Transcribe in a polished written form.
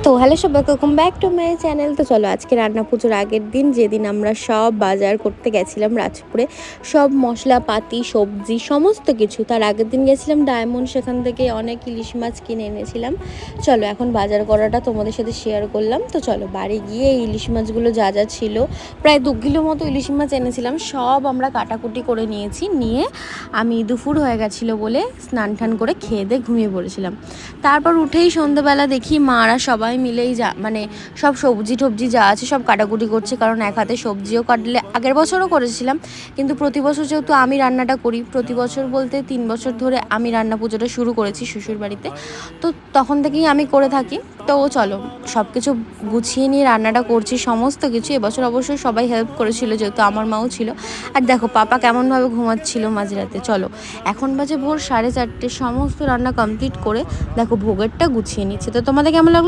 তো হ্যালো সবাই, welcome back to my channel. তো চলো আজকে রান্না পুজোর আগের দিন, যেদিন আমরা সব বাজার করতে গেছিলাম রাজপুরে, সব মশলাপাতি সবজি সমস্ত কিছু। তার আগের দিন গেছিলাম ডায়মন্ড, সেখান থেকে অনেক ইলিশ মাছ কিনে এনেছিলাম। চলো এখন বাজার করাটা তোমাদের সাথে শেয়ার করলাম। তো চলো বাড়ি গিয়ে এই ইলিশ মাছগুলো যা যা ছিল, প্রায় 2 কিলো মতো ইলিশ মাছ এনেছিলাম, সব আমরা কাটাকুটি করে নিয়েছি। নিয়ে আমি দুপুর হয়ে গেছিলো বলে স্নান টান করে খেয়ে দিয়ে ঘুমিয়ে পড়েছিলাম। তারপর উঠেই সন্ধ্যাবেলা দেখি মারা সবাই মিলেই মানে সব সবজি টবজি যা আছে সব কাটাকুটি করছে, কারণ এক হাতে সবজিও কাটলে আগের বছরও করেছিলাম, কিন্তু প্রতি বছর যেহেতু আমি রান্নাটা করি, প্রতি বছর বলতে 3 বছর ধরে আমি রান্না পুজোটা শুরু করেছি শ্বশুর বাড়িতে, তো তখন থেকেই আমি করে থাকি। তো চলো সব কিছু গুছিয়ে নিয়ে রান্নাটা করছি সমস্ত কিছু। এবছর অবশ্যই সবাই হেল্প করেছিল, যেহেতু আমার মাও ছিল। আর দেখো পাপা কেমনভাবে ঘুমাচ্ছিল মাঝরাতে। চলো এখন বাজে ভোর 4:30, সমস্ত রান্না কমপ্লিট করে দেখো ভোগেরটা গুছিয়ে নিচ্ছে। তো তোমাদের কেমন লাগলো?